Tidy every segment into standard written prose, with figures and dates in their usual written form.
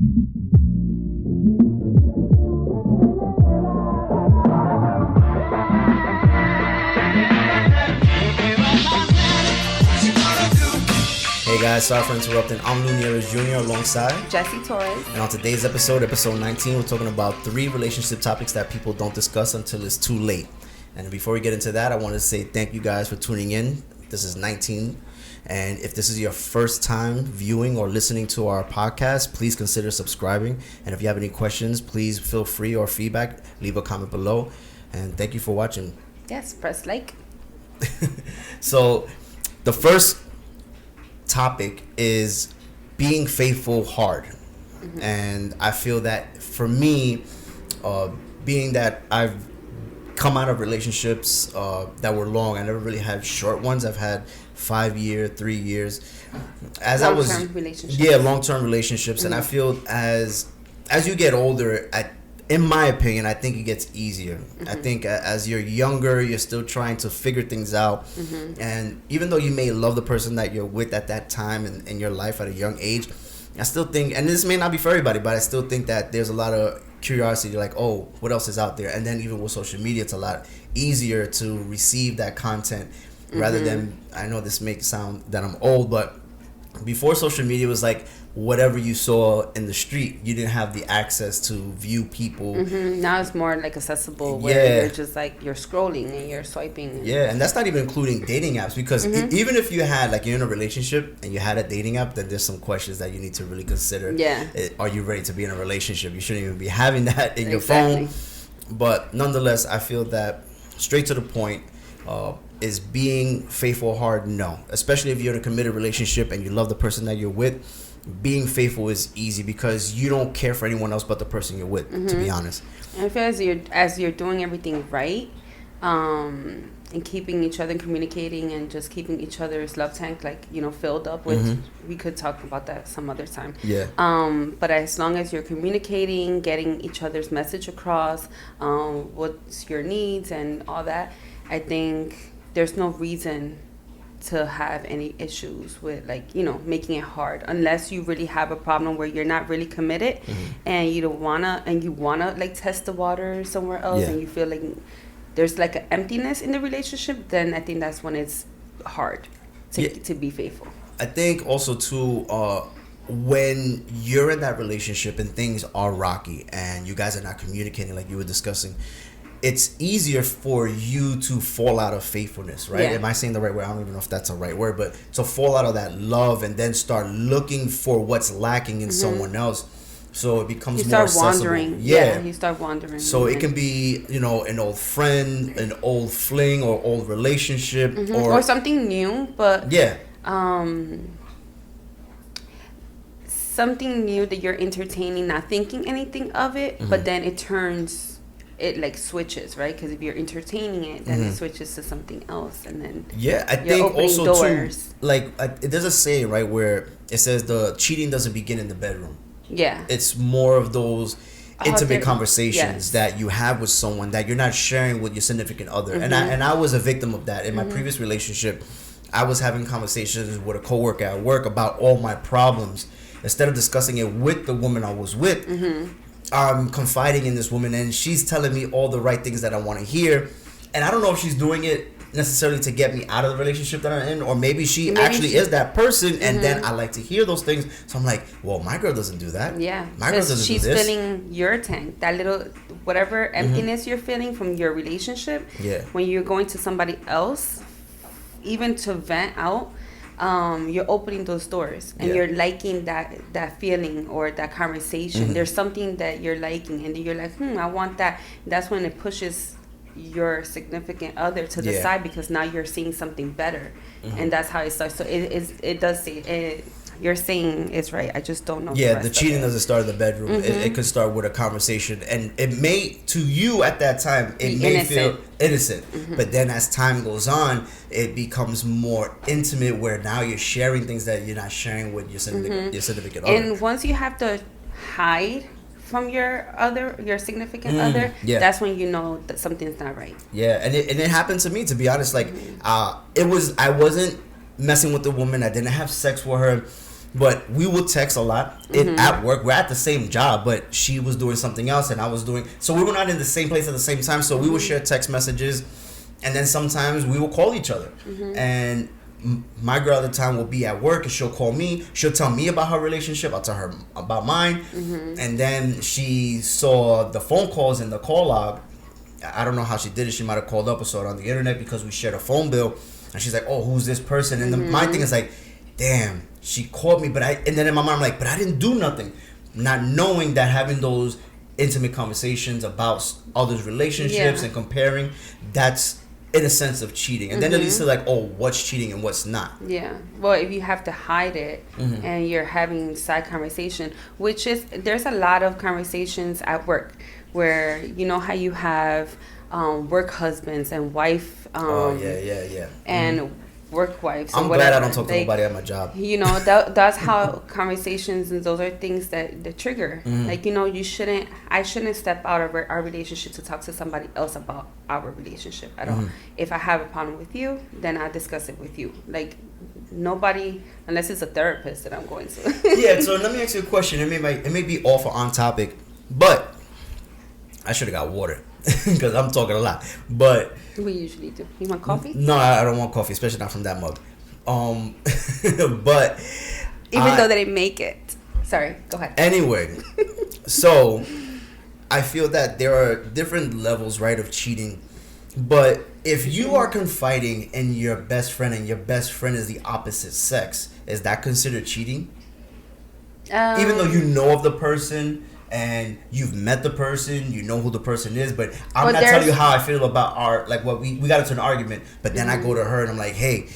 Hey guys, sorry for interrupting. I'm Lunieres Jr. alongside Jesse Torres. And on today's episode 19, we're talking about 3 relationship topics that people don't discuss until it's too late. And before we get into that, I want to say thank you guys for tuning in. This is 19. And if this is your first time viewing or listening to our podcast, please consider subscribing. And if you have any questions, please feel free or feedback, leave a comment below. And thank you for watching. Yes, press like. So the first topic is being faithful hard. Mm-hmm. And I feel that for me, being that I've come out of relationships that were long, I never really had short ones. I've had 5 year, 3 years. Long-term relationships. Yeah, long-term relationships. Mm-hmm. And I feel as you get older, in my opinion, I think it gets easier. Mm-hmm. I think as you're younger, you're still trying to figure things out. Mm-hmm. And even though you may love the person that you're with at that time in your life at a young age, I still think, and this may not be for everybody, but I still think that there's a lot of curiosity, like, oh, what else is out there? And then even with social media, it's a lot easier to receive that content rather than, I know this makes sound that I'm old, but before social media was like whatever you saw in the street. You didn't have the access to view people. Now it's more like accessible where you're just like you're scrolling and you're swiping. Yeah, and that's not even including dating apps, because even if you had, like, you're in a relationship and you had a dating app, then there's some questions that you need to really consider. Yeah. Are you ready to be in a relationship? You shouldn't even be having that in your phone. But nonetheless, I feel that straight to the point, is being faithful hard? No. Especially if you're in a committed relationship and you love the person that you're with, being faithful is easy because you don't care for anyone else but the person you're with, to be honest. And I feel as you're doing everything right, and keeping each other communicating and just keeping each other's love tank, like, filled up with, we could talk about that some other time. Yeah. But as long as you're communicating, getting each other's message across, what's your needs and all that, I think there's no reason to have any issues with, like, making it hard, unless you really have a problem where you're not really committed and you don't wanna, like test the water somewhere else, and you feel like there's like an emptiness in the relationship, then I think that's when it's hard to be faithful. I think also too, when you're in that relationship and things are rocky and you guys are not communicating like you were discussing, it's easier for you to fall out of faithfulness, right? Yeah. Am I saying the right word? I don't even know if that's a right word, but to fall out of that love and then start looking for what's lacking in someone else. So it becomes more accessible. Wandering. Yeah, you start wandering. So it can be, an old friend, an old fling, or old relationship, or something new, but something new that you're entertaining, not thinking anything of it, but then it like switches, right? Because if you're entertaining it, then it switches to something else, and then I think also doors. Too, like, there's a saying, right, where it says the cheating doesn't begin in the bedroom. Yeah, it's more of those intimate conversations that you have with someone that you're not sharing with your significant other. And I was a victim of that in my previous relationship. I was having conversations with a coworker at work about all my problems instead of discussing it with the woman I was with. I'm confiding in this woman and she's telling me all the right things that I want to hear, and I don't know if she's doing it necessarily to get me out of the relationship that I'm in, or maybe she is that person, and then I like to hear those things, so I'm like, well, my girl doesn't do that. My girl doesn't do this. She's filling your tank, that little whatever emptiness you're feeling from your relationship. When you're going to somebody else, even to vent out, you're opening those doors, and you're liking that feeling or that conversation. There's something that you're liking, and you're like, I want that. That's when it pushes your significant other to the side, because now you're seeing something better, and that's how it starts. So it does say it. You're saying it's right. I just don't know. The cheating doesn't start in the bedroom. It could start with a conversation, and it may, to you at that time, it may feel innocent. But then as time goes on, it becomes more intimate, where now you're sharing things that you're not sharing with your significant other. And once you have to hide from your significant other, that's when you know that something's not right. And it happened to me, to be honest. Like, I wasn't messing with the woman. I didn't have sex with her. but we would text a lot at work. We're at the same job, but she was doing something else and I was doing, so we were not in the same place at the same time, so we would share text messages, and then sometimes we will call each other. And my girl at the time will be at work and she'll call me, she'll tell me about her relationship, I'll tell her about mine. And then she saw the phone calls in the call log. I don't know how she did it. She might have called up or saw it on the internet because we shared a phone bill, and she's like, oh, who's this person? And my thing is like, damn, she called me, and then in my mind I'm like, but I didn't do nothing, not knowing that having those intimate conversations about others' relationships and comparing, that's in a sense of cheating. And then it leads to like, oh, what's cheating and what's not. Yeah. Well, if you have to hide it and you're having side conversation, which is, there's a lot of conversations at work where, you know how you have work husbands and wife and work wives. I'm glad I don't talk to nobody at my job. You know, that's how conversations, and those are things that trigger. Like, you know, I shouldn't step out of our relationship to talk to somebody else about our relationship at all. If I have a problem with you, then I discuss it with you. Like, nobody, unless it's a therapist that I'm going to. Yeah, so let me ask you a question. It may be off or on topic, but I should have got water because I'm talking a lot. But we usually do. You want coffee? No, I don't want coffee, especially not from that mug. But even though they didn't make it. Sorry, go ahead. Anyway, so I feel that there are different levels, right, of cheating. But if you are confiding in your best friend and your best friend is the opposite sex, is that considered cheating? Even though you know of the person and you've met the person, you know who the person is, but I'm not telling you how I feel about what we got into an argument, but then I go to her and I'm like, hey,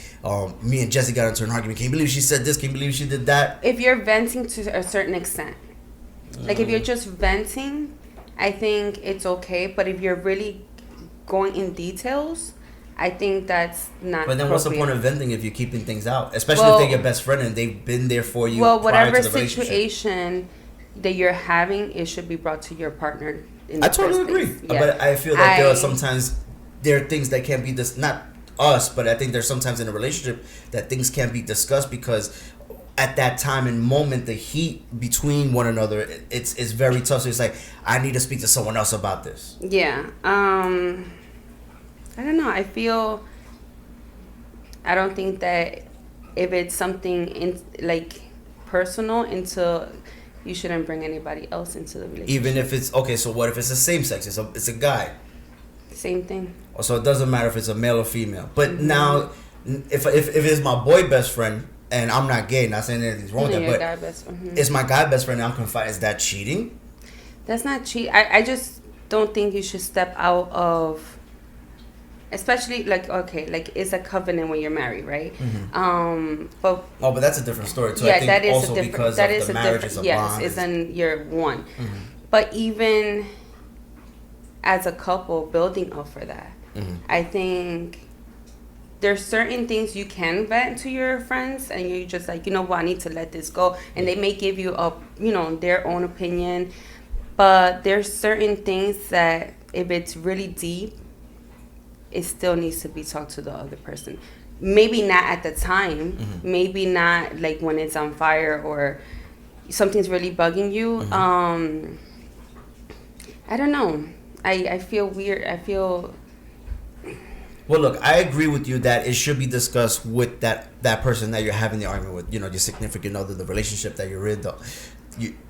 me and Jesse got into an argument. Can you believe she said this? Can you believe she did that? If you're venting to a certain extent, like if you're just venting, I think it's okay. But if you're really going in details, I think that's not. But then what's the point of venting if you're keeping things out? Especially if they're your best friend and they've been there for you. Well, whatever situation that you're having, it should be brought to your partner. I totally agree. Yeah. But I feel like there are things that can't be not us, but I think there's sometimes in a relationship that things can't be discussed because at that time and moment, the heat between one another, it's very tough. So it's like, I need to speak to someone else about this. Yeah. I don't know. I don't think that if it's something personal you shouldn't bring anybody else into the relationship. Even if it's okay, so what if it's the same sex? It's a guy. Same thing. So it doesn't matter if it's a male or female. But now, if it's my boy best friend and I'm not gay, not saying anything's wrong with that, but it's my guy best friend and I'm confiding. Is that cheating? That's not cheating. I just don't think you should step out of. Especially it's a covenant when you're married, right? But that's a different story too. Yeah, I think that is also a different. Because that of is the a marriage different. is a Yes, bond. it's in year one. But even as a couple, building up for that, I think there's certain things you can vent to your friends, and you're just like, you know what, I need to let this go, and they may give you their own opinion, but there's certain things that if it's really deep, it still needs to be talked to the other person. Maybe not at the time. Maybe not like when it's on fire or something's really bugging you. I don't know. I feel weird. Well, look, I agree with you that it should be discussed with that person that you're having the argument with. Your significant other, the relationship that you're in.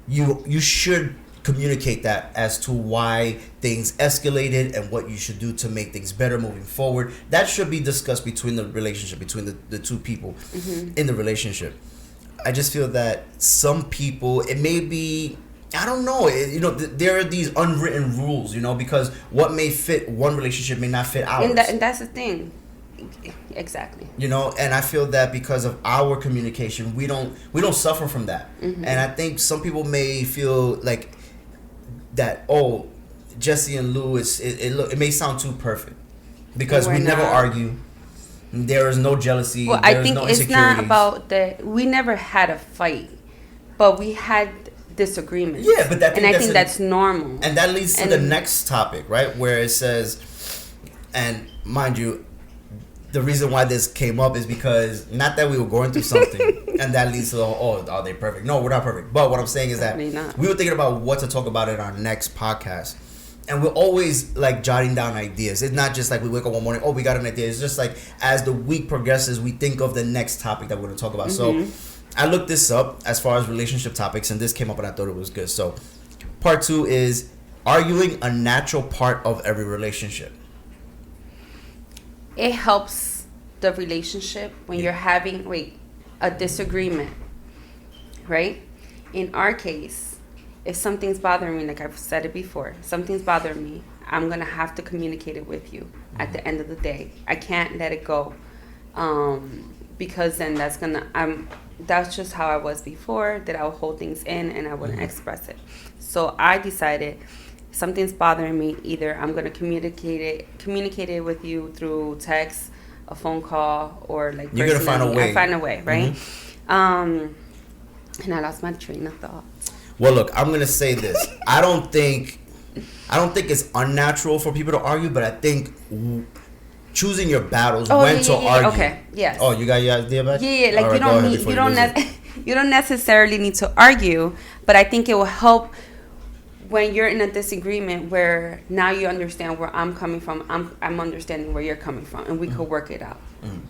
You should communicate that as to why things escalated and what you should do to make things better moving forward. That should be discussed between the relationship, between the two people in the relationship. I just feel that some people, it may be, I don't know, there are these unwritten rules, because what may fit one relationship may not fit ours. And that's the thing. Exactly. And I feel that because of our communication, we don't suffer from that. And I think some people may feel like that, Jesse and Lou, it may sound too perfect because we never argue. There is no jealousy. Well, I think it's not about that. We never had a fight, but we had disagreements. Yeah, but I think that's normal. And that leads to the next topic, right? Where it says, and mind you, the reason why this came up is because not that we were going through something. And that leads to the whole, oh, are they perfect? No, we're not perfect. But what I'm saying is that we were thinking about what to talk about in our next podcast. And we're always like jotting down ideas. It's not just like we wake up one morning, oh, we got an idea. It's just like as the week progresses, we think of the next topic that we're going to talk about. So I looked this up as far as relationship topics, and this came up and I thought it was good. So part 2 is arguing a natural part of every relationship. It helps the relationship when you're having a disagreement, right? In our case, if something's bothering me, like I've said it before, something's bothering me, I'm gonna have to communicate it with you at the end of the day. I can't let it go, because then that's just how I was before, that I would hold things in and I wouldn't express it. So I decided, something's bothering me, either I'm going to communicate it with you through text, a phone call, or like you're going to find a way. I find a way, right? And I lost my train of thought. Well, look, I'm going to say this. I don't think it's unnatural for people to argue, but I think choosing your battles, when to argue. Okay, yes. Oh, you got your idea back? Yeah, like you don't necessarily need to argue, but I think it will help when you're in a disagreement where now you understand where I'm coming from, I'm understanding where you're coming from, and we could work it out.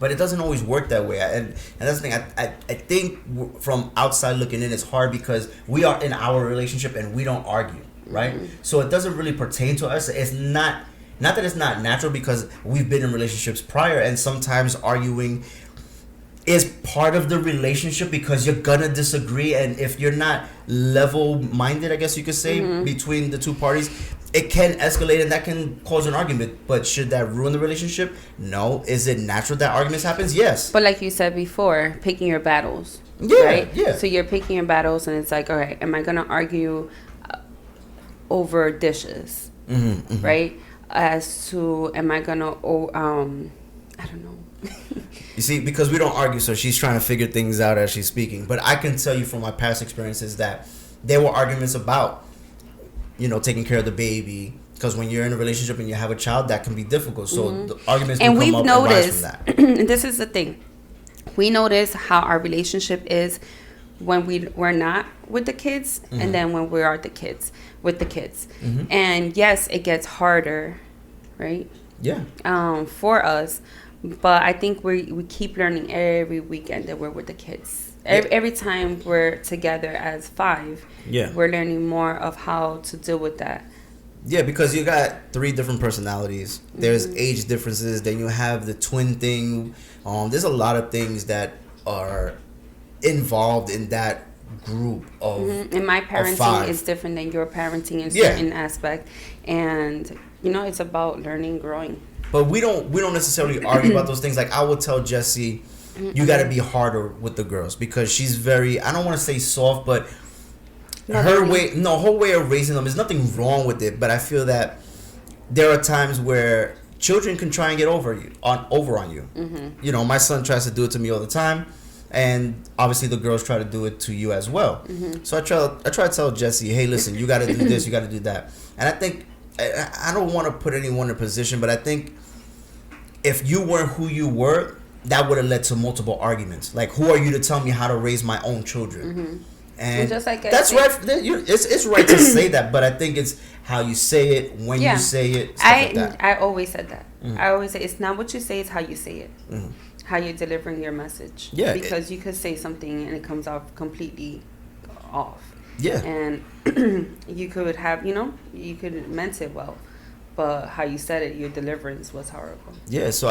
But it doesn't always work that way, and that's the thing. I think from outside looking in, it's hard because we are in our relationship and we don't argue, right? So it doesn't really pertain to us. It's not that it's not natural, because we've been in relationships prior, and sometimes arguing is part of the relationship because you're gonna disagree, and if you're not level-minded, I guess you could say, between the two parties, it can escalate and that can cause an argument. But should that ruin the relationship? No. Is it natural that arguments happens? Yes. But like you said before, picking your battles. Yeah, right? Yeah. So you're picking your battles, and it's like, all right, am I gonna argue over dishes, right? As to, am I gonna, I don't know. You see, because we don't argue, so she's trying to figure things out as she's speaking. But I can tell you from my past experiences that there were arguments about, taking care of the baby. Because when you're in a relationship and you have a child, that can be difficult. So the arguments can come up and rise from that. And this is the thing. We notice how our relationship is when we're not with the kids, and then when we are with the kids. And yes, it gets harder, right? Yeah. For us. But I think we keep learning every weekend that we're with the kids. Every time we're together as 5, we're learning more of how to deal with that. Yeah, because you got 3 different personalities. There's age differences. Then you have the twin thing. There's a lot of things that are involved in that group of And my parenting is different than your parenting in certain aspect. And, it's about learning, growing. But we don't necessarily argue about those things. Like, I will tell Jessie, you got to be harder with the girls, because she's very, I don't want to say soft, but her way of raising them, there's nothing wrong with it. But I feel that there are times where children can try and get over on you. My son tries to do it to me all the time, and obviously the girls try to do it to you as well. So I try to tell Jessie, hey, listen, you got to do this, you got to do that. And I think, I don't want to put anyone in a position, but I think if you weren't who you were, that would have led to multiple arguments. Like, who are you to tell me how to raise my own children? And just like that's right. It's right to say that, but I think it's how you say it, when you say it. I always said that. I always say it's not what you say, it's how you say it. How you're delivering your message. Yeah. Because you could say something and it comes off completely off. Yeah. And you could have, you could meant it well, but how you said it, your deliverance was horrible. Yeah. So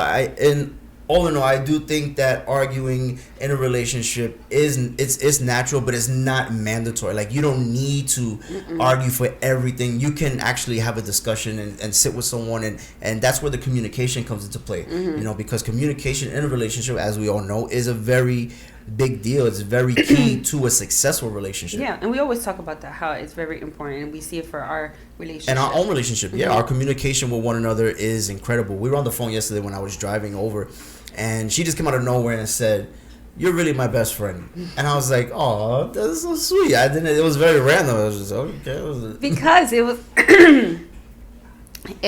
all in all, I do think that arguing in a relationship it's natural, but it's not mandatory. Like, you don't need to argue for everything. You can actually have a discussion and sit with someone, and that's where the communication comes into play. Because communication in a relationship, as we all know, is a very big deal. It's very key to a successful relationship. Yeah, and we always talk about that, how it's very important, and we see it for our relationship. And our own relationship. Yeah, our communication with one another is incredible. We were on the phone yesterday when I was driving over, and she just came out of nowhere and said, "You're really my best friend." And I was like, "Oh, that's so sweet." It was very random. I was just, okay. Because it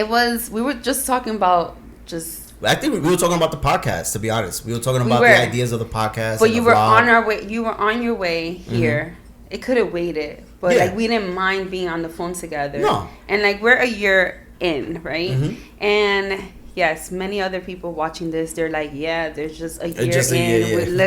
was we were just talking about just I think we were talking about the podcast. To be honest, we were talking about the ideas of the podcast. But you were on our way. You were on your way here. Mm-hmm. It could have waited, but like we didn't mind being on the phone together. No. And like we're a year in, right? Mm-hmm. And yes, many other people watching this, they're like, yeah, there's just a year in.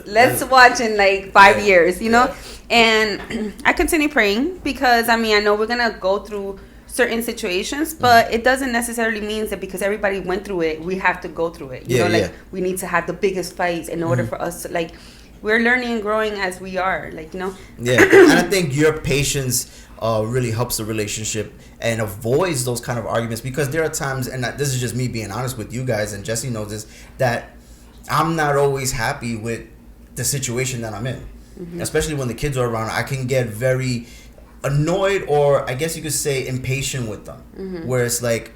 Let's watch in like 5 years, you know. And I continue praying because I mean I know we're gonna go through certain situations, but it doesn't necessarily mean that because everybody went through it, we have to go through it. You know, like we need to have the biggest fights in order for us to like. We're learning and growing as we are, like, you know. Yeah, and I think your patience really helps the relationship and avoids those kind of arguments, because there are times, and this is just me being honest with you guys, and Jesse knows this, that I'm not always happy with the situation that I'm in. Mm-hmm. Especially when the kids are around, I can get very annoyed, or I guess you could say impatient with them, mm-hmm. where it's like,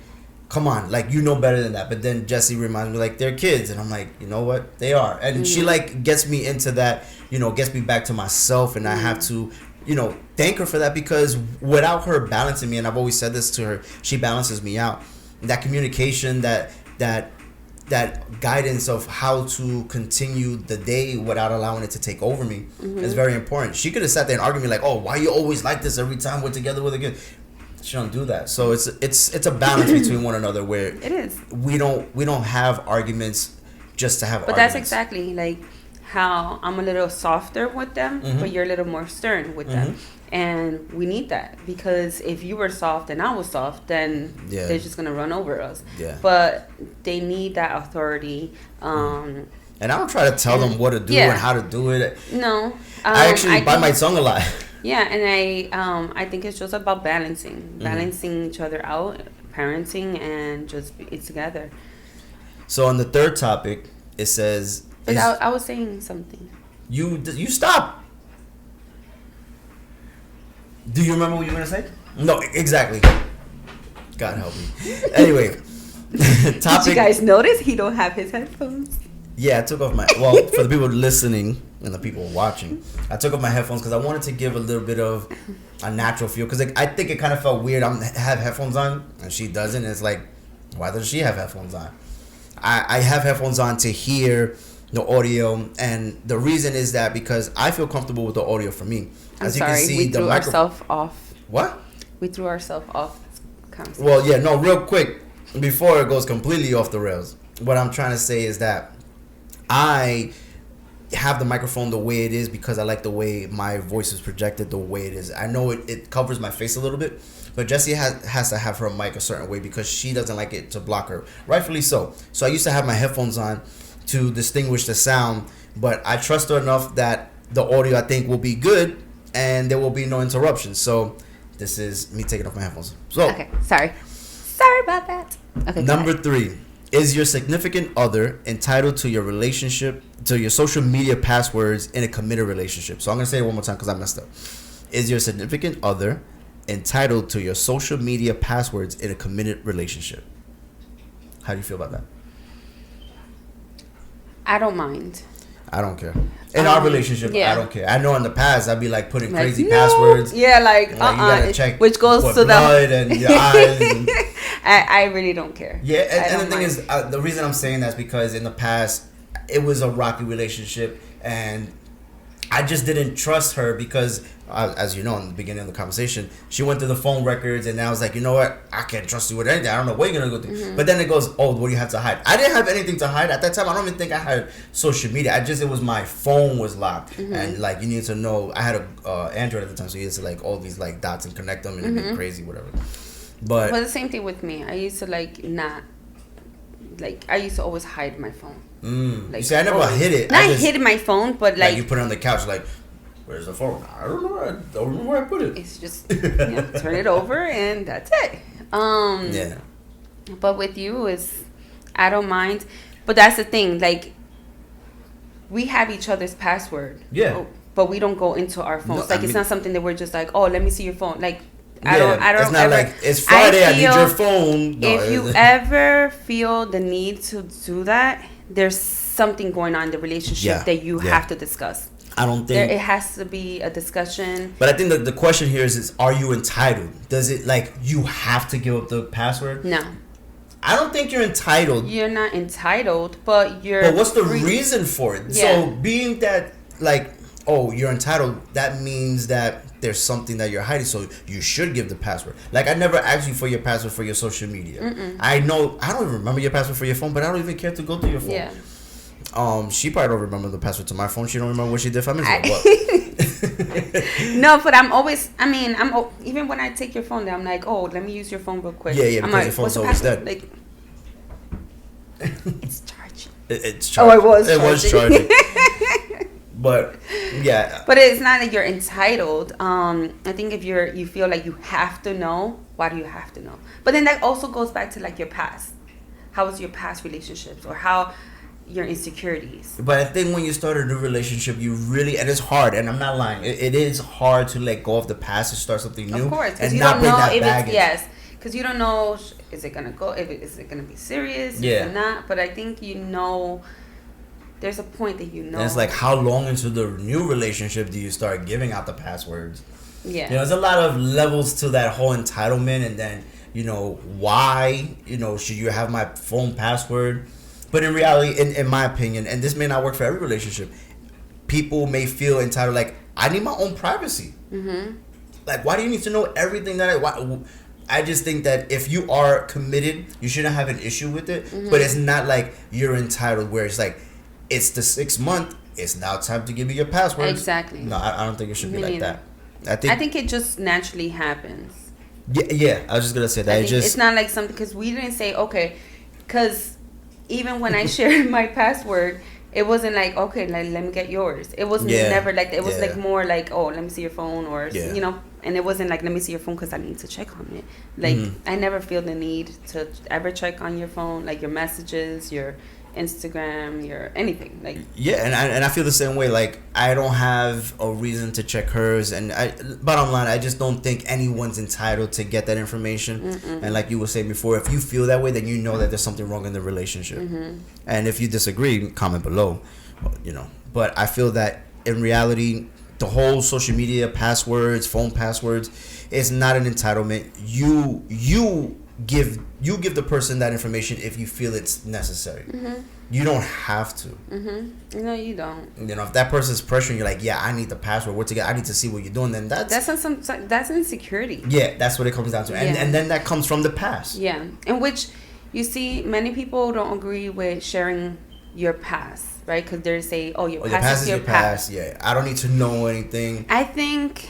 come on, like, you know better than that. But then Jesse reminds me, like, they're kids, and I'm like, you know what, they are. And mm-hmm. she like gets me into that, you know, gets me back to myself, and mm-hmm. I have to, you know, thank her for that, because without her balancing me, and I've always said this to her, she balances me out. That communication, that guidance of how to continue the day without allowing it to take over me mm-hmm. is very important. She could have sat there and argued me like, oh, why you always like this every time we're together with a kid? She don't do that. So it's a balance between one another, where it is. We don't have arguments just to have but arguments. That's exactly like how I'm a little softer with them, mm-hmm. but you're a little more stern with mm-hmm. them. And we need that, because if you were soft and I was soft, then they're just going to run over us. Yeah. But they need that authority. And I don't try to tell them what to do and how to do it. No. I actually bite my tongue a lot. Yeah, and I think it's just about balancing each other out, parenting, and just be together. So on the third topic, it says... But I was saying something. You stop. Do you remember what you were going to say? No, exactly. God help me. Anyway. Topic. Did you guys notice he don't have his headphones? Yeah, I took off my... Well, for the people listening and the people watching, I took off my headphones because I wanted to give a little bit of a natural feel. Because I think it kind of felt weird. I have headphones on and she doesn't. It's like, why doesn't she have headphones on? I have headphones on to hear the audio. And the reason is that because I feel comfortable with the audio for me. As you can see, we threw ourselves off. What? We threw ourselves off this conversation. Well, yeah, no, real quick, before it goes completely off the rails, what I'm trying to say is that I have the microphone the way it is because I like the way my voice is projected the way it is. I know it covers my face a little bit, but Jessie has to have her mic a certain way because she doesn't like it to block her. Rightfully so. So I used to have my headphones on to distinguish the sound, but I trust her enough that the audio, I think, will be good and there will be no interruptions. So this is me taking off my headphones. So okay, sorry about that. Okay. Number 3. Is your significant other entitled to your relationship, to your social media passwords in a committed relationship? So I'm going to say it one more time because I messed up. Is your significant other entitled to your social media passwords in a committed relationship? How do you feel about that? I don't mind. I don't care. In our relationship, I don't care. I know in the past I'd be like putting crazy passwords. Yeah, like you gotta check which goes to the blood and your eyes. And I really don't care. Yeah, and the thing is, the reason I'm saying that is because in the past it was a rocky relationship, and I just didn't trust her because, as you know, in the beginning of the conversation, she went through the phone records, and I was like, you know what? I can't trust you with anything. I don't know what you're gonna go through. Mm-hmm. But then it goes, oh, what do you have to hide? I didn't have anything to hide at that time. I don't even think I had social media. It was my phone was locked, mm-hmm. and like you need to know. I had a Android at the time, so you used to like all these like dots and connect them, and mm-hmm. it'd be crazy, whatever. But the same thing with me. I used to I used to always hide my phone. Like, you see, I never hid it. I hid my phone, but like you put it on the couch, like, where's the phone? I don't know. I don't remember where I put it. It's just turn it over and that's it. Yeah. But with you I don't mind. But that's the thing. Like, we have each other's password. Yeah. But we don't go into our phones. No, it's not something that we're just like, oh, let me see your phone. Like. I don't it's not ever, like it's Friday. I need your phone. No, if you ever feel the need to do that, there's something going on in the relationship that you have to discuss. I don't think it has to be a discussion. But I think the question here is are you entitled? Does it like you have to give up the password? No. I don't think you're entitled. You're not entitled, but you're. But what's the reason for it? Yeah. So being that, like, oh, you're entitled, that means that there's something that you're hiding, so you should give the password. Like, I never asked you for your password for your social media. I know, I don't even remember your password for your phone, but I don't even care to go through your phone. Yeah. She probably don't remember the password to my phone. She don't remember what she did 5 minutes ago. No, but I'm always, I mean, even when I take your phone, I'm like, oh, let me use your phone real quick. Yeah, I'm because like, your phone's always dead. Like, it's charging. It's charging. Oh, it was charging. But yeah. But it's not that you're entitled. I think if you feel like you have to know, why do you have to know? But then that also goes back to like your past. How was your past relationships, or how your insecurities? But I think when you start a new relationship, you really, and it's hard, and I'm not lying, it is hard to let go of the past and start something new. Of course, because and you not don't know bring if that it's baggage. because you don't know, is it gonna go? Is it gonna be serious? Yeah. Is it not? But I think there's a point that And it's like, how long into the new relationship do you start giving out the passwords? Yeah. You know, there's a lot of levels to that whole entitlement, and then, you know, why, you know, should you have my phone password? But in reality, in my opinion, and this may not work for every relationship, people may feel entitled, like, I need my own privacy. Like, why do you need to know everything that I just think that if you are committed, you shouldn't have an issue with it. But it's not like you're entitled where it's like, it's the 6th month, it's now time to give me your password. Exactly. No, I don't think it should be like that. I think it just naturally happens. Yeah, I was just gonna say that. It's not like something, because we didn't say, okay, because even when I shared my password, it wasn't like, okay, like, let me get yours. It was never like that. It was like more like, oh, let me see your phone, or you know, and it wasn't like, let me see your phone because I need to check on it. Like, I never feel the need to ever check on your phone, like your messages, your Instagram, your anything, like. Yeah, and I feel the same way. Like, I don't have a reason to check hers, and bottom line, I just don't think anyone's entitled to get that information. And like you were saying before, if you feel that way, then you know that there's something wrong in the relationship. And if you disagree, comment below. You know, but I feel that in reality, the whole social media passwords, phone passwords, is not an entitlement. You give the person that information if you feel it's necessary. You don't have to. No, you don't. You know, if that person's pressuring you, like, yeah, I need the password, we're together, I need to see what you're doing, then that's insecurity. Yeah, that's what it comes down to. And then that comes from the past. Yeah, in which you see many people don't agree with sharing your past, right? Because they say, oh, your past is your past. Yeah, I don't need to know anything. I think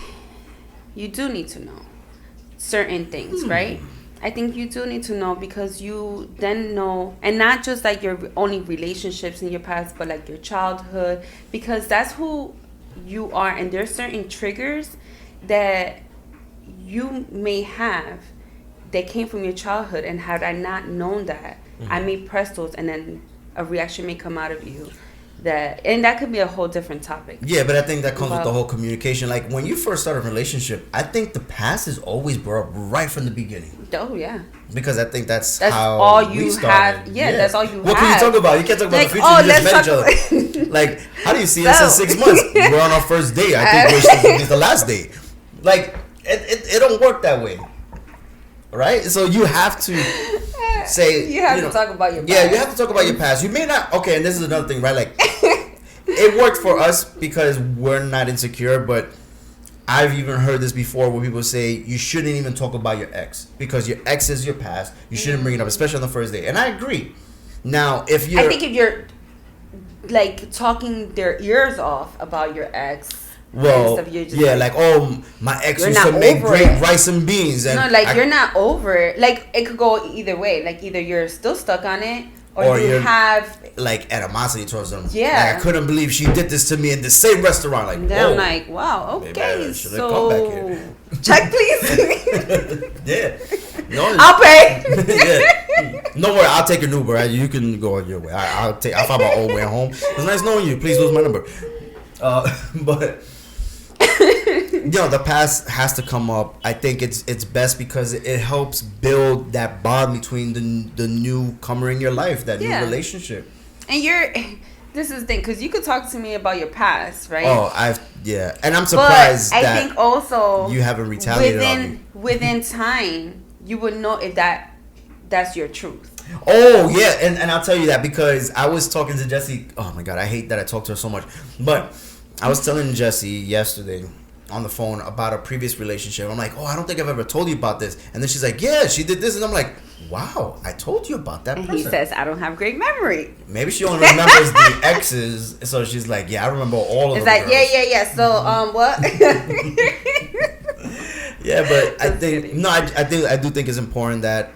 you do need to know certain things, right? I think you do need to know, because you then know, and not just like your only relationships in your past, but like your childhood, because that's who you are, and there's certain triggers that you may have that came from your childhood, and had I not known that, I may press those, and then a reaction may come out of you. And that could be a whole different topic. Yeah, but I think that comes with the whole communication. Like, when you first start a relationship, I think the past is always brought up right from the beginning. Oh, yeah. Because I think that's how all you we started. have. Yeah, that's all you have. What can you talk about? You can't talk about the future. You just met each other. Like, how do you see us in 6 months? We're on our first date. I think it's the last date. Like, it don't work that way. Right? So you have to say, you have to talk about your past. Yeah, you have to talk about your past. You may not. Okay, and this is another thing, right? Like, it worked for us because we're not insecure, but I've even heard this before where people say you shouldn't even talk about your ex, because your ex is your past. You shouldn't bring it up, especially on the first date. And I agree. Now, I think if you're like talking their ears off about your ex. Well, yeah, like, oh, my ex used to make great rice and beans. And no, like, you're not over it. Like, it could go either way. Like, either you're still stuck on it, or you have like animosity towards them. Yeah, like, I couldn't believe she did this to me in the same restaurant. Like, then I'm like, wow, okay, so come back here. Check, please. Yeah, no, I'll pay. Yeah, no worry, I'll take an Uber. Right? You can go on your way. I'll find my own way home. It's nice knowing you. Please lose my number. But. You know, the past has to come up. I think it's best because it helps build that bond between the newcomer in your life, that new relationship. And this is the thing, because you could talk to me about your past, right? Oh, and I'm surprised but I think also you haven't retaliated on me. Within time, you would know if that's your truth. Oh yeah, and I'll tell you that because I was talking to Jessie. Oh my god, I hate that I talk to her so much. But I was telling Jessie yesterday on the phone about a previous relationship. I'm like, oh, I don't think I've ever told you about this. And then she's like, yeah, she did this, and I'm like, wow, I told you about that. And person. He says, I don't have great memory. Maybe she only remembers the exes, so she's like, yeah, I remember all of them. It's like, girls. Yeah. So, what? Yeah, but I do think it's important that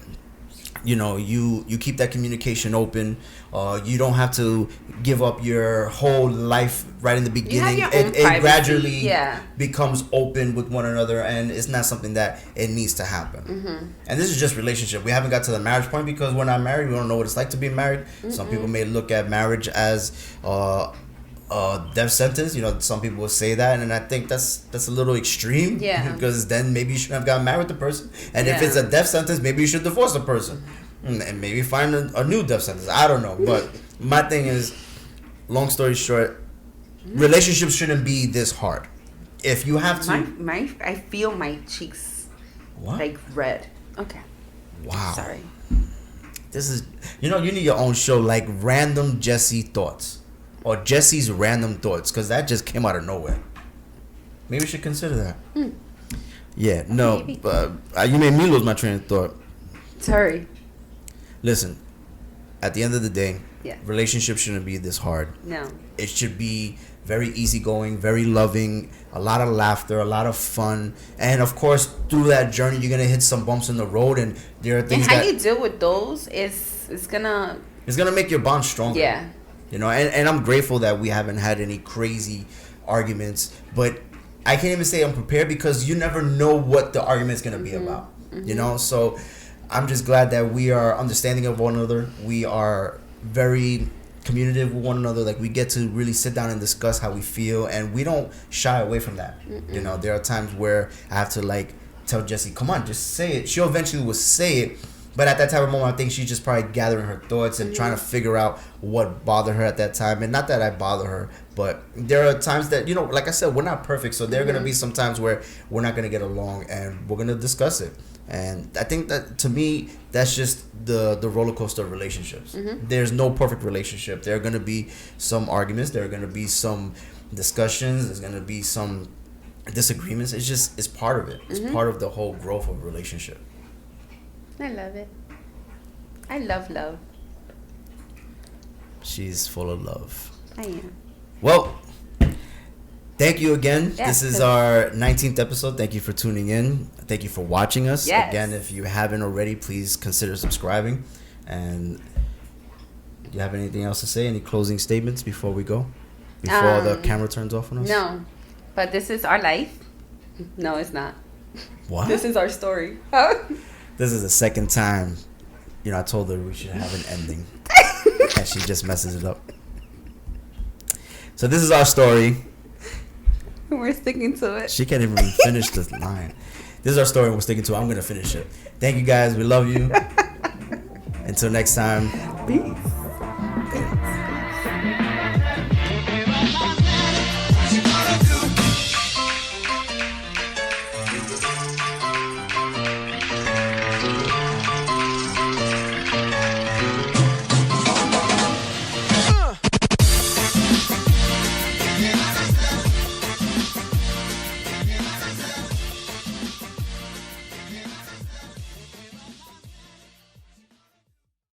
you keep that communication open. You don't have to give up your whole life right in the beginning. It gradually becomes open with one another, and it's not something that it needs to happen. Mm-hmm. And this is just relationship. We haven't got to the marriage point because we're not married. We don't know what it's like to be married. Mm-hmm. Some people may look at marriage as death sentence. Some people will say that, and I think that's a little extreme. Yeah. Because then maybe you shouldn't have gotten married with the person, and if it's a death sentence, maybe you should divorce the person, and maybe find a new death sentence. I don't know, but my thing is, long story short, relationships shouldn't be this hard. If you have to, I feel my cheeks like red. Okay. Wow. Sorry. This is you need your own show, like Random Jessie Thoughts. Or Jessie's Random Thoughts, because that just came out of nowhere. Maybe we should consider that. Yeah, no. You made me lose my train of thought. Sorry. Listen, at the end of the day, relationships shouldn't be this hard. No. It should be very easygoing, very loving, a lot of laughter, a lot of fun. And, of course, through that journey, you're going to hit some bumps in the road. And there are things how you deal with those is going to... It's going to make your bond stronger. Yeah. And I'm grateful that we haven't had any crazy arguments, but I can't even say I'm prepared because you never know what the argument's going to be about, so I'm just glad that we are understanding of one another. We are very communicative with one another. Like, we get to really sit down and discuss how we feel, and we don't shy away from that. There are times where I have to tell Jessie, come on, just say it. She'll eventually will say it. But at that type of moment, I think she's just probably gathering her thoughts and trying to figure out what bothered her at that time. And not that I bother her, but there are times that, like I said, we're not perfect. So there are going to be some times where we're not going to get along and we're going to discuss it. And I think that, to me, that's just the roller coaster of relationships. There's no perfect relationship. There are going to be some arguments. There are going to be some discussions. There's going to be some disagreements. It's part of it. It's part of the whole growth of a relationship. I love it. I love love. She's full of love. I am. Well, thank you again. This is our 19th episode. Thank you for tuning in. Thank you for watching us. Yes. Again, if you haven't already, please consider subscribing. And do you have anything else to say? Any closing statements before we go? Before the camera turns off on us? No. But this is our life. No, it's not. What? This is our story. This is the second time, I told her we should have an ending. And she just messes it up. So this is our story. We're sticking to it. She can't even finish this line. This is our story. We're sticking to it. I'm going to finish it. Thank you, guys. We love you. Until next time. Peace.